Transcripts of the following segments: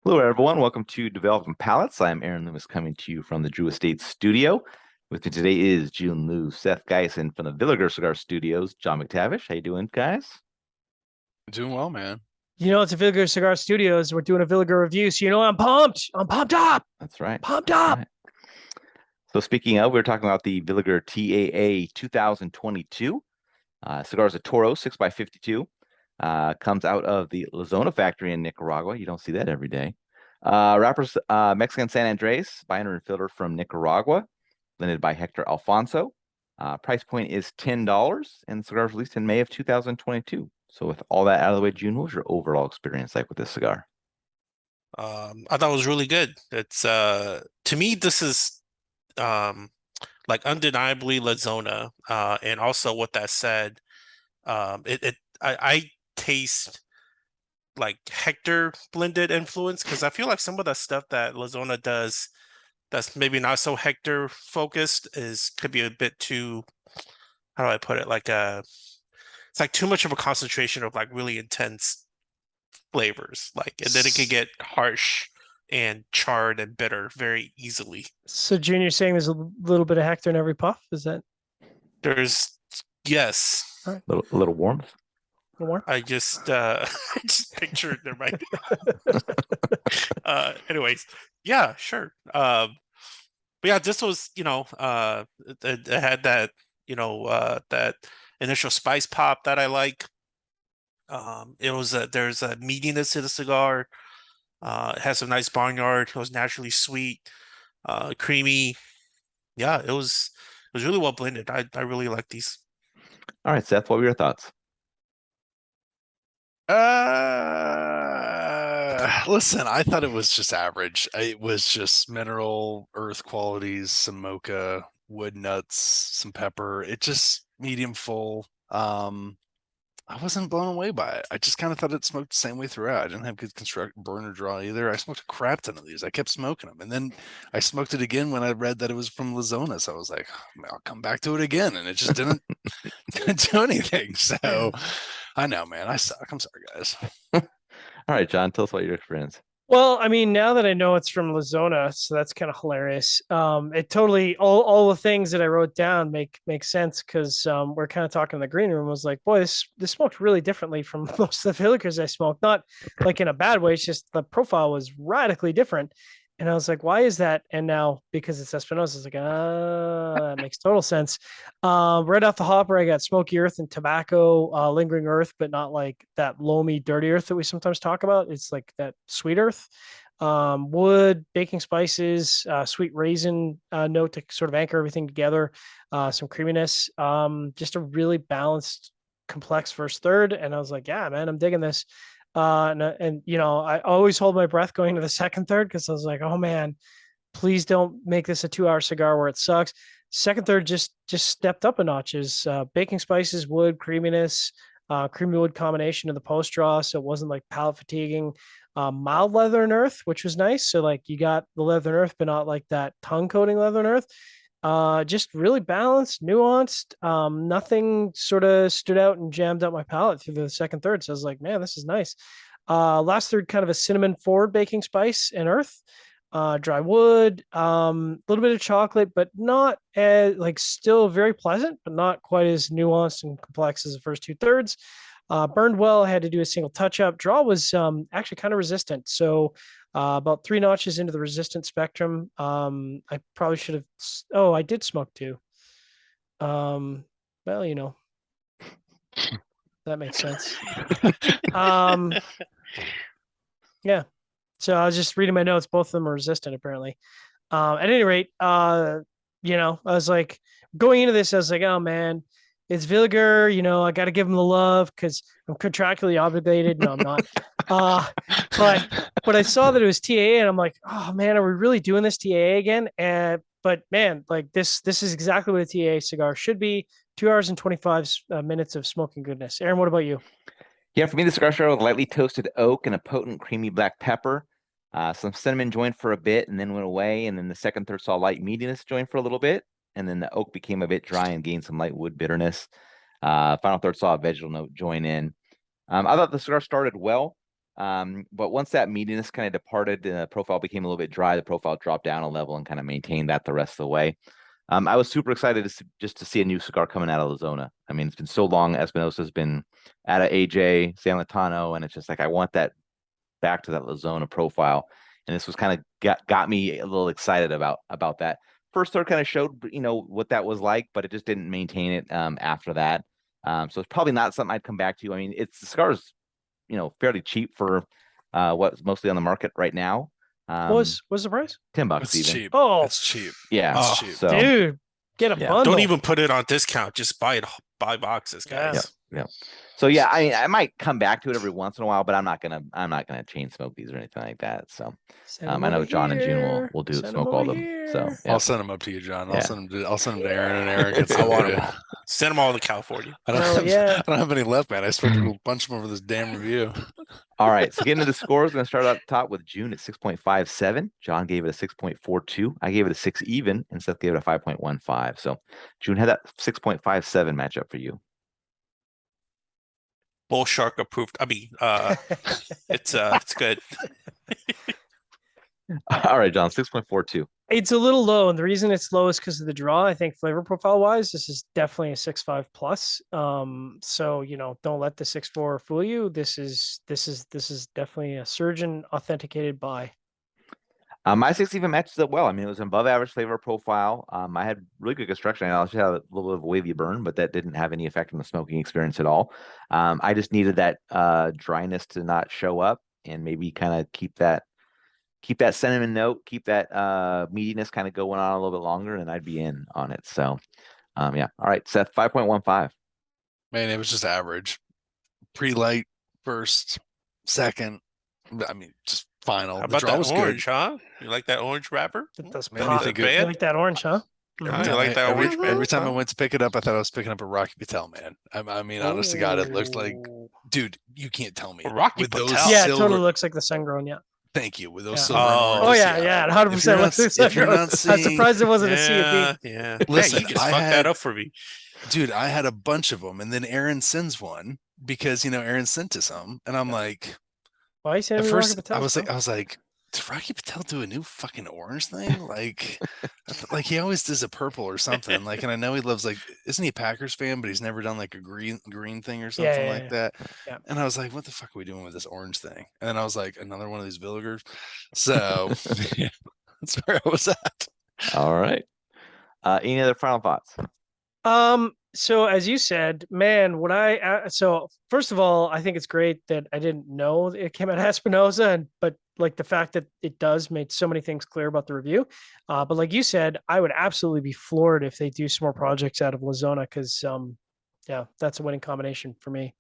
Hello, everyone. Welcome to Developing Palates. I'm Aaron Loomis coming to you from the Drew Estate Studio. With me today is Jiunn, Seth Geisen from the Villiger Cigar Studios, John McTavish. How you doing, guys? Doing well, man. It's a Villiger Cigar Studios. We're doing a Villiger review, so I'm pumped. I'm pumped up. That's right. Pumped That's up. right. So speaking of, we're talking about the Villiger TAA 2022. Cigar is a Toro 6x52. Comes out of the La Zona factory in Nicaragua. You don't see that every day. Wrappers, Mexican San Andres, binder and filter from Nicaragua, blended by Hector Alfonso. Price point is $10, and the cigar was released in May of 2022. So with all that out of the way, June, what was your overall experience like with this cigar? I thought it was really good. It's to me this is um like undeniably La Zona. And also with that said, I taste like Hector blended influence because I feel like some of the stuff that La Zona does that's maybe not so Hector focused is could be a bit too, how do I put it? It's like too much of a concentration of like really intense flavors. Like, and then it could get harsh and charred and bitter very easily. So, Junior, saying there's a little bit of Hector in every puff. Is that There's yes. all right? A little warmth. More? I just I just pictured there might be. Anyways, yeah, sure. But yeah, this was, it had that, that initial spice pop that I like. There's a meatiness to the cigar. It has a nice barnyard. It was naturally sweet, creamy. Yeah, it was really well blended. I really like these. All right, Seth, what were your thoughts? Listen, I thought it was just average. It was just mineral, earth qualities, some mocha, wood nuts, some pepper. It just medium full. I wasn't blown away by it. I just kind of thought it smoked the same way throughout. I didn't have good construct burner draw either. I smoked a crap ton of these. I kept smoking them, and then I smoked it again when I read that it was from La Zona. So I was like, I'll come back to it again, and it just didn't didn't do anything. So I know, man, I suck. I'm sorry, guys. All right, John, tell us about your experience. Well, I mean, now that I know it's from La Zona, so that's kind of hilarious. It totally all the things that I wrote down make sense because we're kind of talking in the green room. I was like, boy, this smoked really differently from most of the Villikers I smoked. Not like in a bad way. It's just the profile was radically different. And I was like, why is that? And now because it's Espinosa, it's like, that makes total sense. Right off the hopper, I got smoky earth and tobacco, lingering earth, but not like that loamy, dirty earth that we sometimes talk about. It's like that sweet earth, wood, baking spices, sweet raisin note to sort of anchor everything together, some creaminess, just a really balanced, complex first third. And I was like, yeah, man, I'm digging this. I always hold my breath going to the second third because I was like, oh man, please don't make this a 2 hour cigar where it sucks. Second third just stepped up a notches. Baking spices, wood, creaminess, creamy wood combination of the post draw, so it wasn't like palate fatiguing. Mild leather and earth, which was nice. So like you got the leather and earth, but not like that tongue coating leather and earth. Just really balanced, nuanced. Nothing sort of stood out and jammed up my palate through the second third. So I was like, man, this is nice. Last third, kind of a cinnamon forward baking spice and earth. Dry wood, a little bit of chocolate, but not as like still very pleasant, but not quite as nuanced and complex as the first two thirds. Burned well, had to do a single touch up. Draw was actually kind of resistant. So about 3 notches into the resistant spectrum. I probably should have. Oh, I did smoke too. Well, that makes sense. um, yeah. So I was just reading my notes. Both of them are resistant, apparently. At any rate, I was like going into this, I was like, oh man, it's Villiger. I got to give him the love because I'm contractually obligated. No, I'm not. But I saw that it was TAA, and I'm like, oh man, are we really doing this TAA again? But man, like this is exactly what a TAA cigar should be. 2 hours and 25 minutes of smoking goodness. Aaron, what about you? Yeah, for me, the cigar started with lightly toasted oak and a potent, creamy black pepper. Some cinnamon joined for a bit and then went away. And then the second third saw light meatiness join for a little bit. And then the oak became a bit dry and gained some light wood bitterness. Final third saw a vegetal note join in. I thought the cigar started well. But once that meatiness kind of departed, the profile became a little bit dry. The profile dropped down a level and kind of maintained that the rest of the way. I was super excited just to see a new cigar coming out of Lazona. I mean, it's been so long. Espinosa's been out of AJ, San Latano, and it's just like I want that back to that Lazona profile. And this was kind of got me a little excited about that. First third kind of showed, what that was like, but it just didn't maintain it after that. So it's probably not something I'd come back to. I mean, the cigar's, fairly cheap for what's mostly on the market right now. What's the price? $10 It's even. cheap. Oh, It's cheap. Yeah. It's cheap. So dude, get a Yeah. bundle. Don't even put it on discount. Just buy it. Buy boxes, Yeah. guys. Yeah. So yeah, I might come back to it every once in a while, but I'm not gonna chain smoke these or anything like that. So Send I 'em know over John and Jiunn here. will do Send 'em smoke over all of them. So here. yeah. I'll send them up to you, John. Yeah. I'll send them to Aaron, and Aaron can send I want them them to you. all. Send them all to California. I don't, Hell have, yeah. I don't have any left, man. I spent a bunch of them over this damn review. All right. So getting to the scores, we're gonna start out top with Jiunn at 6.57. John gave it a 6.42. I gave it a 6 even, and Seth gave it a 5.15. So Jiunn had that 6.57 matchup for you. Bull shark approved. I mean, it's good. All right, John, 6.42. It's a little low, and the reason it's low is because of the draw. I think flavor profile wise, this is definitely a 6.5 plus. So don't let the 6.4 fool you. This is definitely a surgeon authenticated buy. My 6 even matches up well. I mean, it was an above average flavor profile. I had really good construction. I also had a little bit of a wavy burn, but that didn't have any effect on the smoking experience at all. I just needed that dryness to not show up and maybe kind of keep that cinnamon note, keep that meatiness kind of going on a little bit longer, and I'd be in on it. So yeah. All right, Seth, 5.15. Man, it was just average. Pre-light, first, second. I mean, just final. How The about draw that was orange, good. huh? You like that orange wrapper? It does Made me pop. think You of- like that orange, huh? Ah, Mhm. you like that orange, man? Every time I Huh? went to pick it up, I thought I was picking up a Rocky Patel, man. I mean, honest to God, it looked like, Ooh. dude, you can't tell me. Rocky With those Patel. Yeah, it silver, totally looks like the sun grown. Yeah. thank you. With those Yeah. silver and Oh. Oh oranges, yeah, 100% looks like if you're sun-grown. not I'm seeing, surprised it wasn't a Yeah, CFP. yeah. Listen, Hey, you just I fucked had- that up for me. dude, I had a bunch of them, and then Aaron sends one because Aaron sent us some, and I'm like, Why you saying at Rocky first Patel? I was like, did Rocky Patel do a new fucking orange thing? Like, like he always does a purple or something. Like, and I know he loves, like, isn't he a Packers fan? But he's never done like a green thing or something like that. Yeah. And I was like, what the fuck are we doing with this orange thing? And then I was like, another one of these Villigers. So yeah, that's where I was at. All right. Any other final thoughts? So as you said, man, so first of all, I think it's great that I didn't know it came out of Espinosa, but like the fact that it does made so many things clear about the review. But like you said, I would absolutely be floored if they do some more projects out of Lazona, because yeah, that's a winning combination for me.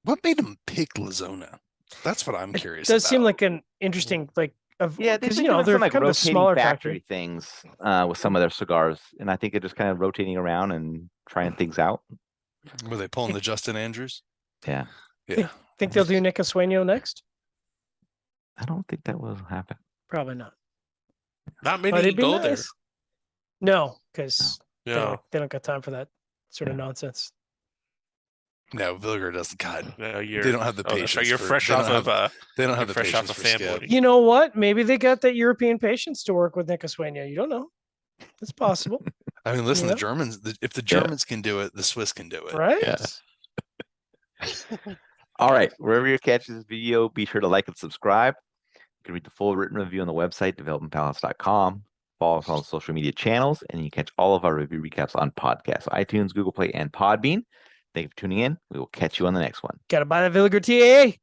What made him pick Lazona? That's what I'm It curious does seem about. like an interesting Yeah, because they're they're like kind of a rotating smaller factory factory. things with some of their cigars, and I think they're just kind of rotating around and trying things out. Were they pulling the Justin Andrews? Yeah, Yeah. Think they'll do Nico Sueño next? I don't think that will happen. Probably not. Not But many it'd be go there. nice. No, because Yeah. they don't got time for that sort of Yeah. nonsense. No, Villiger doesn't. God, No, they don't have the that's right. patience. You're for- fresh they off don't of have- they don't you're have the fresh off patience of for family. Skip. You know what? Maybe they got that European patience to work with Nico Sueño. You don't know. It's possible, I mean, listen, Yeah. the Germans. If the Germans can do it, the Swiss can do it. right? Yeah. All right, wherever you're catching this video, be sure to like and subscribe. You can read the full written review on the website, developmentpalates.com. Follow us on social media channels, and you can catch all of our review recaps on podcasts, iTunes, Google Play, and Podbean. Thank you for tuning in. We will catch you on the next one. Got to buy the Villiger TAA.